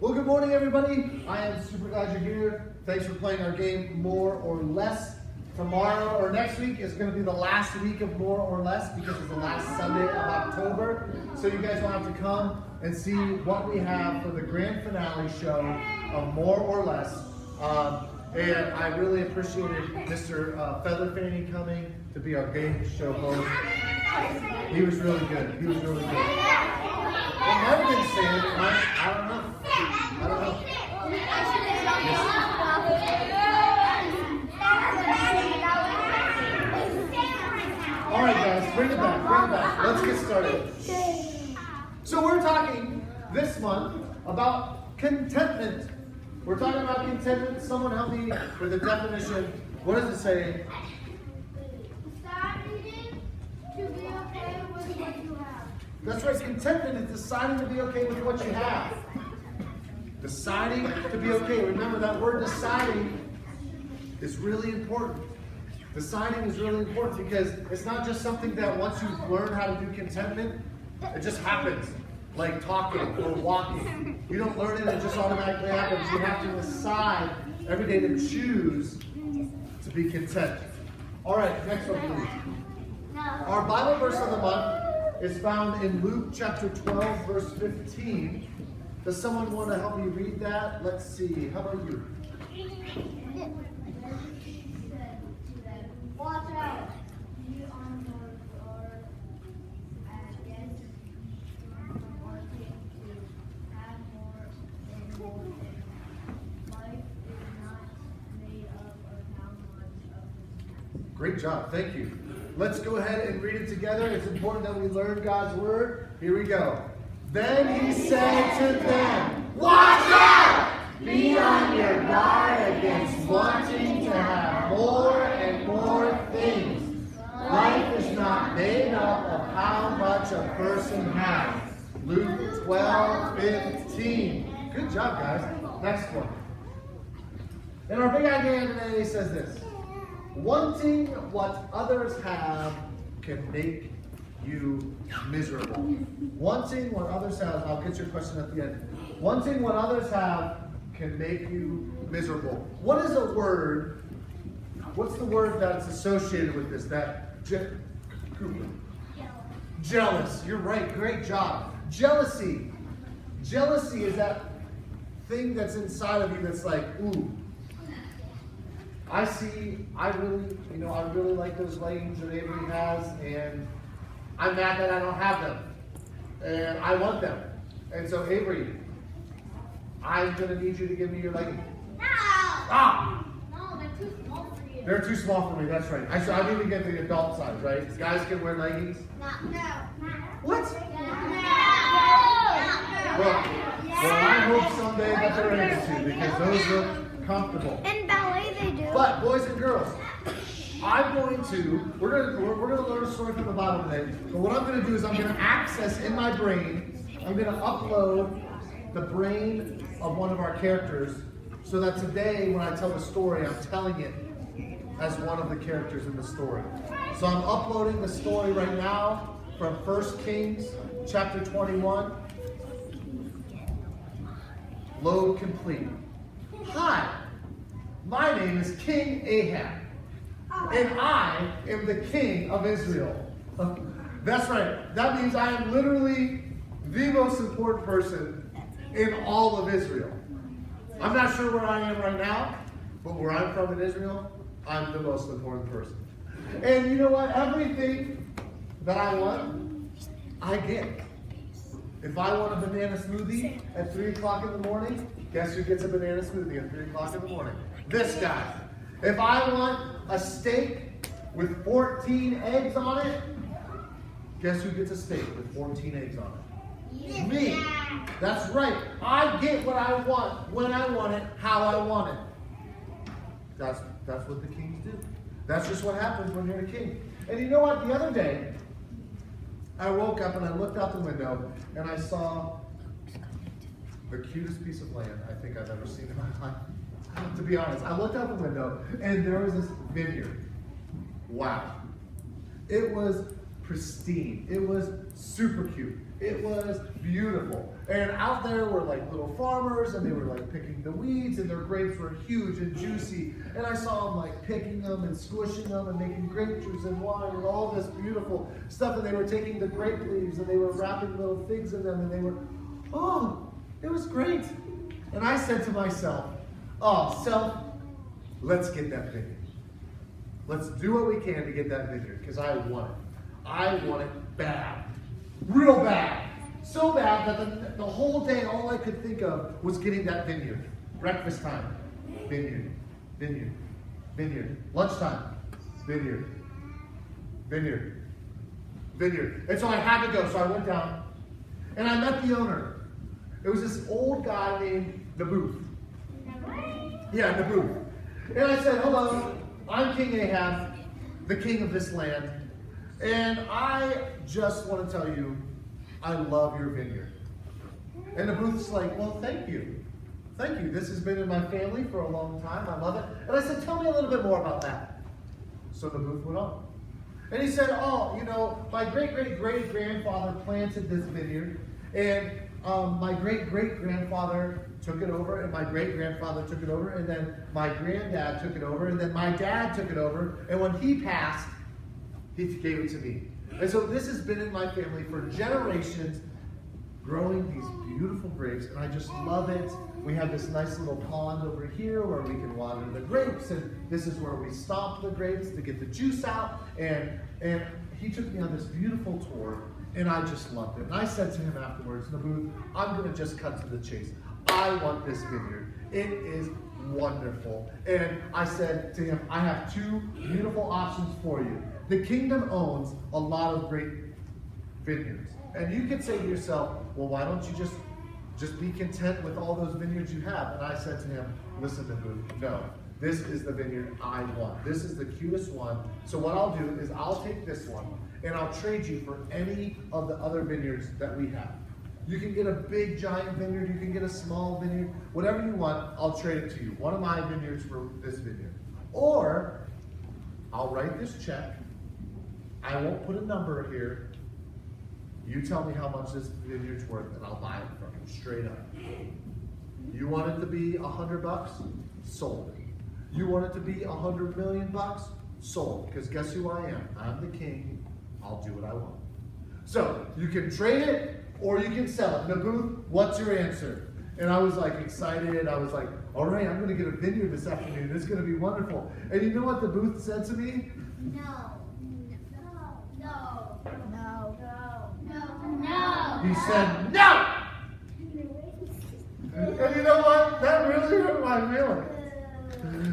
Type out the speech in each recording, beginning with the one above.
Well, good morning, everybody. I am super glad you're here. Thanks for playing our game, More or Less. Tomorrow or next week is going to be the last week of More or Less because it's the last Sunday of October. So you guys will have to come and see what we have for the grand finale show of More or Less. And I really appreciated Mr. Featherfanny coming to be our game show host. He was really good. He was really good. It might have been Sam. I don't know. I don't know. All right, guys, bring it back. Bring it back. Let's get started. So we're talking this month about contentment. We're talking about contentment. Someone help me with the definition. What does it say? Deciding to be okay with what you have. That's right. Contentment is deciding to be okay with what you have. Deciding to be okay. Remember that word deciding is really important. Deciding is really important because it's not just something that once you learn how to do contentment, it just happens. Like talking or walking. You don't learn it, it just automatically happens. You have to decide every day to choose to be content. All right, next one, please. Our Bible verse of the month is found in Luke chapter 12, verse 15. Does someone want to help me read that? Let's see. How about you? Watch out. You on board against wanting to have more and more things. Life is not made up of how much of it. Great job. Thank you. Let's go ahead and read it together. It's important that we learn God's word. Here we go. Then he said to them, "Watch out! Be on your guard against wanting to have more and more things. Life is not made up of how much a person has." Luke 12:15. Good job, guys. Next one. And our big idea today says this: wanting what others have can make you miserable. Wanting what others have, I'll get your question at the end. Wanting what others have can make you miserable. What is a word? What's the word that's associated with this? Jealous. You're right. Great job. Jealousy. Jealousy is that thing that's inside of you that's like, ooh. I really like those leggings that Avery has, and I'm mad that I don't have them. And I want them. And so, Avery, I'm going to need you to give me your leggings. No! Ah! No, they're too small for you. They're too small for me, that's right. I need to get the adult size, right? Guys can wear leggings? No. What? No. Well, I hope someday that they're able to, because those look comfortable. In ballet they do. But boys and girls, we're gonna learn a story from the Bible today. But what I'm gonna do is I'm gonna access in my brain, I'm gonna upload the brain of one of our characters, so that today when I tell the story, I'm telling it as one of the characters in the story. So I'm uploading the story right now from 1 Kings chapter 21. Load complete. Hi, my name is King Ahab, and I am the king of Israel. That's right. That means I am literally the most important person in all of Israel. I'm not sure where I am right now, but where I'm from in Israel, I'm the most important person. And you know what? Everything that I want, I get. If I want a banana smoothie at 3 o'clock in the morning, guess who gets a banana smoothie at 3 o'clock in the morning? This guy. If I want a steak with 14 eggs on it, guess who gets a steak with 14 eggs on it? Me. That's right. I get what I want, when I want it, how I want it. That's what the kings do. That's just what happens when you're a king. And you know what? The other day, I woke up and I looked out the window and I saw the cutest piece of land I think I've ever seen in my life. To be honest, I looked out the window and there was this vineyard. Wow. It was pristine. It was super cute. It was beautiful. And out there were like little farmers, and they were like picking the weeds, and their grapes were huge and juicy. And I saw them like picking them and squishing them and making grape juice and wine and all this beautiful stuff. And they were taking the grape leaves and they were wrapping little figs in them, and they were, oh, it was great. And I said to myself, oh, self, let's get that vineyard. Let's do what we can to get that vineyard, because I want it. I want it bad. Real bad. So bad that the whole day, all I could think of was getting that vineyard. Breakfast time, vineyard, vineyard, vineyard. Lunchtime, vineyard, vineyard, vineyard. And so I had to go. So I went down, and I met the owner. It was this old guy named Naboth. Yeah, Naboth. And I said, hello, I'm King Ahab, the king of this land. And I just want to tell you, I love your vineyard. And Naboth's like, well, thank you. Thank you. This has been in my family for a long time. I love it. And I said, tell me a little bit more about that. So Naboth went on. And he said, oh, you know, my great-great-great-grandfather planted this vineyard. And my great-great-grandfather took it over, and my great-grandfather took it over, and then my granddad took it over, and then my dad took it over. And when he passed, he gave it to me. And so this has been in my family for generations, growing these beautiful grapes, and I just love it. We have this nice little pond over here where we can water the grapes, and this is where we stomp the grapes to get the juice out. And he took me on this beautiful tour, and I just loved it. And I said to him afterwards, Naboth, I'm going to just cut to the chase. I want this vineyard. It is wonderful. And I said to him, I have two beautiful options for you. The kingdom owns a lot of great vineyards. And you could say to yourself, well, why don't you just be content with all those vineyards you have? And I said to him, listen, Naboth, no. This is the vineyard I want. This is the cutest one. So what I'll do is I'll take this one, and I'll trade you for any of the other vineyards that we have. You can get a big, giant vineyard. You can get a small vineyard. Whatever you want, I'll trade it to you. One of my vineyards for this vineyard. Or I'll write this check. I won't put a number here. You tell me how much this vineyard's worth, and I'll buy it from you straight up. You want it to be $100? Sold it. You want it to be $100 million? Sold. Because guess who I am? I'm the king. I'll do what I want. So you can trade it, or you can sell it. Naboth, what's your answer? And I was like excited. I was like, all right, I'm going to get a vineyard this afternoon. It's going to be wonderful. And you know what Naboth said to me? No. No. No. No. No. He said, no! And you know what? That really hurt my feelings.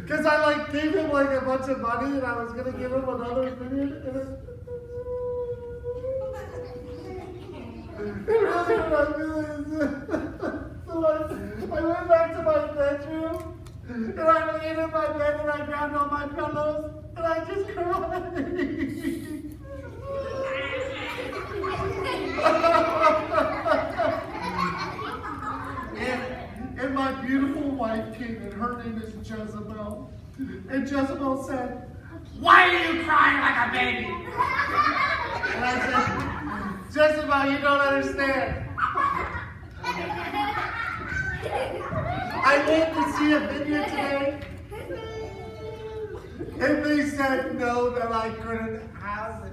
Because I like gave him like a bunch of money, and I was going to give him another vineyard. And it really hurt my feelings. So I went back to my bedroom, and I laid in my bed, and I grabbed all my pillows, and I just cried. And my beautiful wife came, and her name is Jezebel. And Jezebel said, "Why are you crying like a baby?" And I said, "Jezebel, you don't understand. I went to see a vineyard today, and they said no, that I couldn't have it."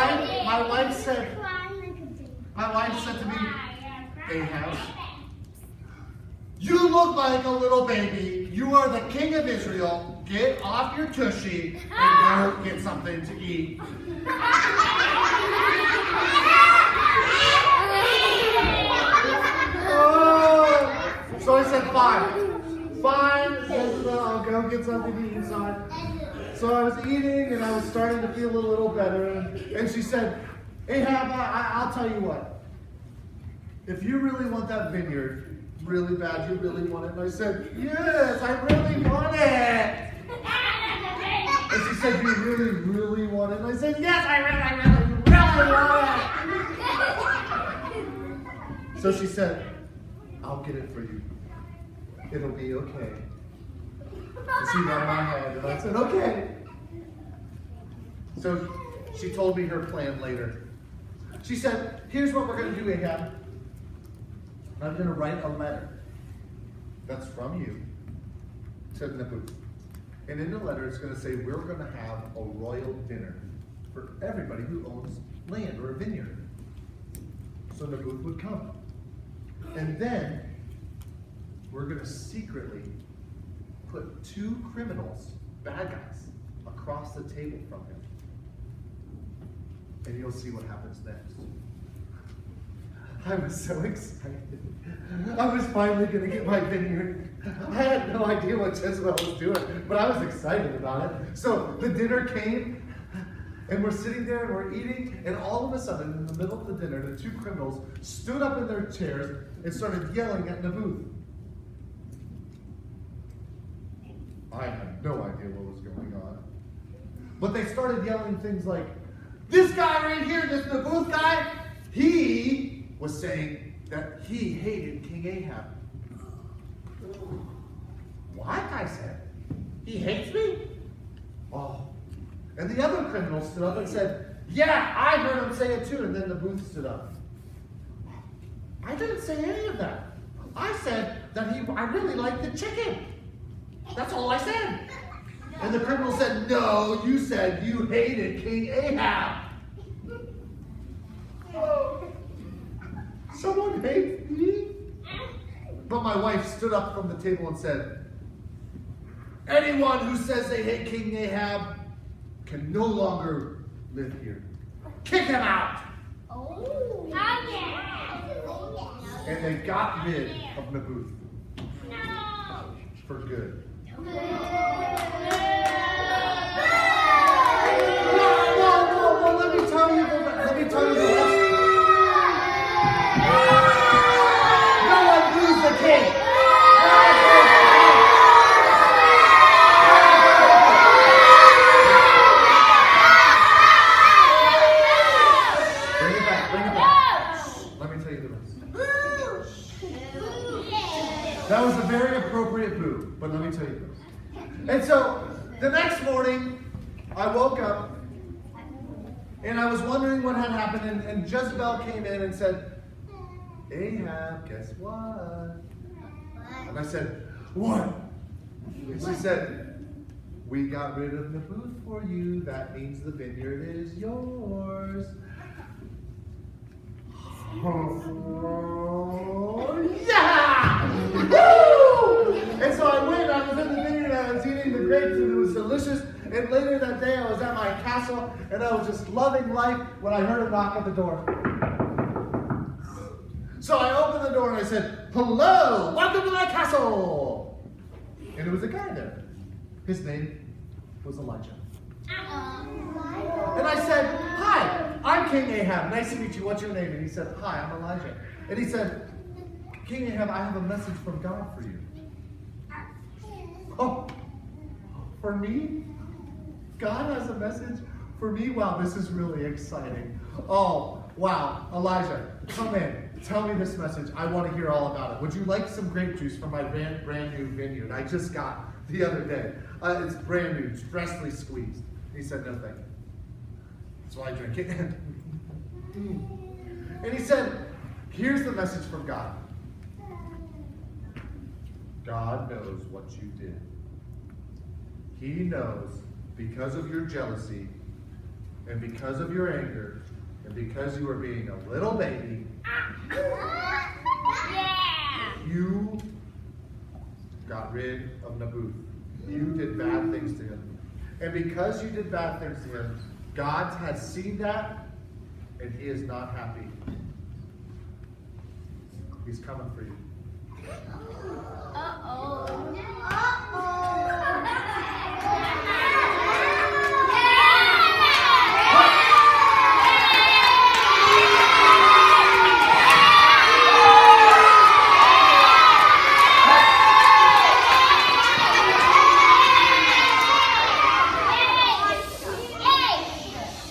And my wife said to me, "Ahab, you look like a little baby. You are the king of Israel. Get off your tushy and go get something to eat." Oh. So I said, fine, Jezebel, I'll go get something to eat. So I was eating, and I was starting to feel a little better. And she said, "Ahab, I'll tell you what. If you really want that vineyard really bad, you really want it." And I said, "Yes, I really want it." And she said, "You really, really want it?" And I said, "Yes, I really want it." So she said, "I'll get it for you. It'll be okay." And she rubbed my head, and I said, "Okay." So she told me her plan later. She said, here's what we're going to do, Ahab. I'm going to write a letter that's from you to Naboth. And in the letter, it's going to say, we're going to have a royal dinner for everybody who owns land or a vineyard. So Naboth would come. And then we're going to secretly put 2 criminals, bad guys, across the table from him. And you'll see what happens next. I was so excited. I was finally going to get my vineyard. I had no idea what Jezebel was doing, but I was excited about it. So the dinner came, and we're sitting there and we're eating, and all of a sudden, in the middle of the dinner, the 2 criminals stood up in their chairs and started yelling at Naboth. I had no idea what was going on. But they started yelling things like, this guy right here, this Naboth guy, he was saying that he hated King Ahab. What? I said. He hates me? Oh. And the other criminal stood up and said, yeah, I heard him say it too. And then Naboth stood up. I didn't say any of that. I said that I really liked the chicken. That's all I said. And the criminal said, no, you said you hated King Ahab. Someone hates me? But my wife stood up from the table and said, anyone who says they hate King Ahab can no longer live here. Kick him out! Oh. And they got rid of Naboth. No. For good. No. Let me tell you the rest. No one moves the king. Bring it back. Let me tell you the rest. That was a very appropriate boo, but let me tell you this. And so, the next morning, I woke up, and I was wondering what had happened, and Jezebel came in and said, Ahab, guess what? And I said, what? And she said, we got rid of Naboth for you. That means the vineyard is yours. Oh, yeah! Woo! And so I went, I was in the vineyard, and I was eating the grapes, and it was delicious. And later that day, I was at my castle, and I was just loving life when I heard a knock at the door. So I opened the door and I said, hello, welcome to my castle. And it was a guy there. His name was Elijah. And I said, hi, I'm King Ahab. Nice to meet you. What's your name? And he said, hi, I'm Elijah. And he said, King Ahab, I have a message from God for you. Oh, for me? God has a message for me? Wow, this is really exciting. Oh, wow. Elijah, come in. Tell me this message. I want to hear all about it. Would you like some grape juice from my brand new vineyard I just got the other day? It's brand new, freshly squeezed. He said, no thank you. So I drank it. And he said, here's the message from God. God knows what you did. He knows because of your jealousy and because of your anger and because you were being a little baby, you got rid of Naboth. You did bad things to him. And because you did bad things to him, God has seen that and he is not happy. He's coming for you.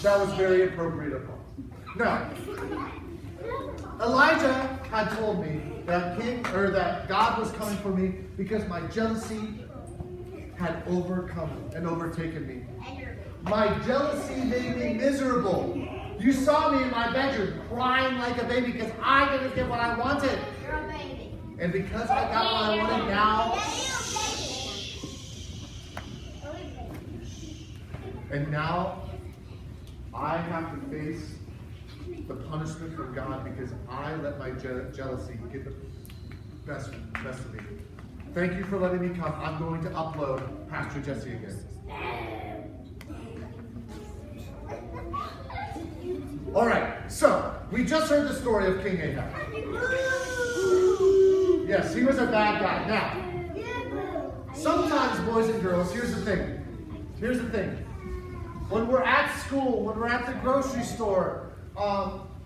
That was very appropriate of him. Now, Elijah had told me that God was coming for me because my jealousy had overcome and overtaken me. My jealousy made me miserable. You saw me in my bedroom crying like a baby because I didn't get what I wanted. You're a baby. And because I got what I wanted now, and now I have to face the punishment from God because I let my jealousy get the best of me. Thank you for letting me come. I'm going to upload Pastor Jesse again. All right, so we just heard the story of King Ahab. Yes, he was a bad guy. Now, sometimes, boys and girls, here's the thing. Here's the thing. When we're at school, when we're at the grocery store,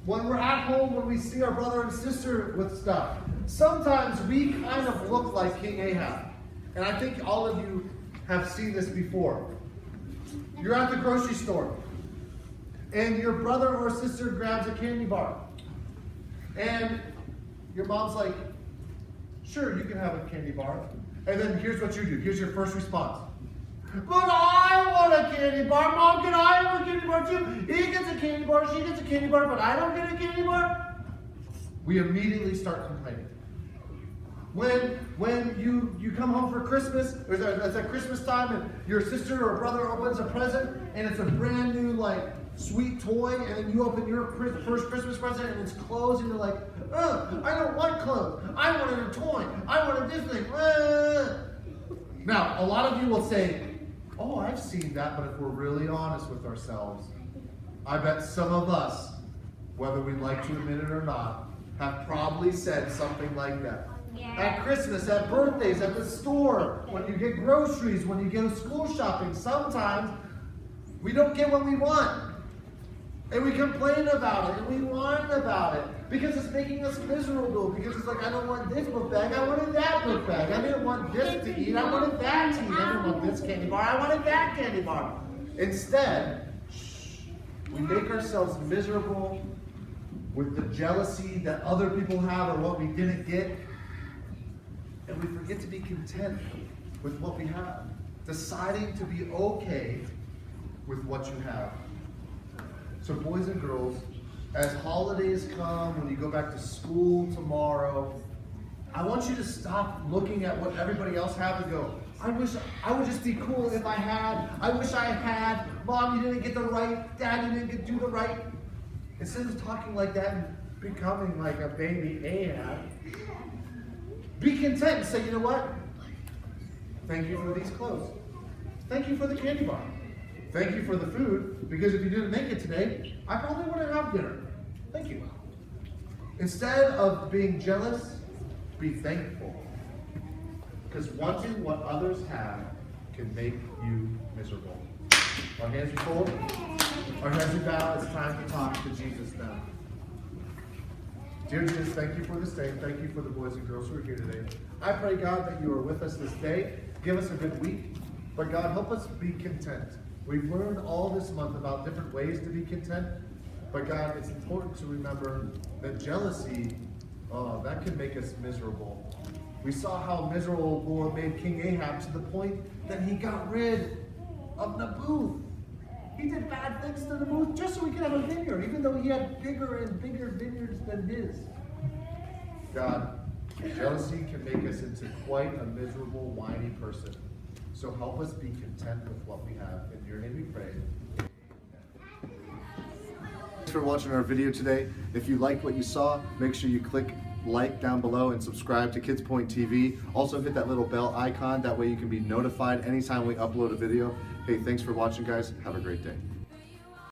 when we're at home, when we see our brother and sister with stuff, sometimes we kind of look like King Ahab. And I think all of you have seen this before. You're at the grocery store, and your brother or sister grabs a candy bar. And your mom's like, sure, you can have a candy bar. And then here's what you do. Here's your first response. But I want a candy bar. Mom, can I have a candy bar too? He gets a candy bar, she gets a candy bar, but I don't get a candy bar. We immediately start complaining. When you come home for Christmas, or it's at Christmas time, and your sister or brother opens a present, and it's a brand new, like, sweet toy, and then you open your first Christmas present, and it's clothes, and you're like, I don't want clothes. I wanted a toy. I wanted this thing. Now, a lot of you will say, oh, I've seen that, but if we're really honest with ourselves, I bet some of us, whether we'd like to admit it or not, have probably said something like that. Yeah. At Christmas, at birthdays, at the store, when you get groceries, when you go school shopping, sometimes we don't get what we want. And we complain about it, and we whine about it, because it's making us miserable, because it's like, I don't want this book bag, I wanted that book bag. I didn't want this to eat, I wanted that to eat. I didn't want this candy bar, I wanted that candy bar. Instead, we make ourselves miserable with the jealousy that other people have or what we didn't get, and we forget to be content with what we have, deciding to be okay with what you have. So boys and girls, as holidays come, when you go back to school tomorrow, I want you to stop looking at what everybody else has and go, I wish I would just be cool if I had. I wish I had. Mom, you didn't get the right. Dad, you didn't do the right. Instead of talking like that and becoming like a baby Ahab, be content and say, you know what? Thank you for these clothes. Thank you for the candy bar. Thank you for the food, because if you didn't make it today, I probably wouldn't have dinner. Thank you. Instead of being jealous, be thankful. Because wanting what others have can make you miserable. Our hands are full. Our heads are bowed. It's time to talk to Jesus now. Dear Jesus, thank you for this day. Thank you for the boys and girls who are here today. I pray, God, that you are with us this day. Give us a good week. But God, help us be content. We've learned all this month about different ways to be content. But God, it's important to remember that jealousy, that can make us miserable. We saw how miserable Lord made King Ahab to the point that he got rid of Naboth. He did bad things to Naboth just so he could have a vineyard, even though he had bigger and bigger vineyards than his. God, jealousy can make us into quite a miserable, whiny person. So help us be content with what we have. In your name we pray. Thanks for watching our video today. If you liked what you saw, make sure you click like down below and subscribe to KidsPoint TV. Also hit that little bell icon. That way you can be notified anytime we upload a video. Hey, thanks for watching, guys. Have a great day.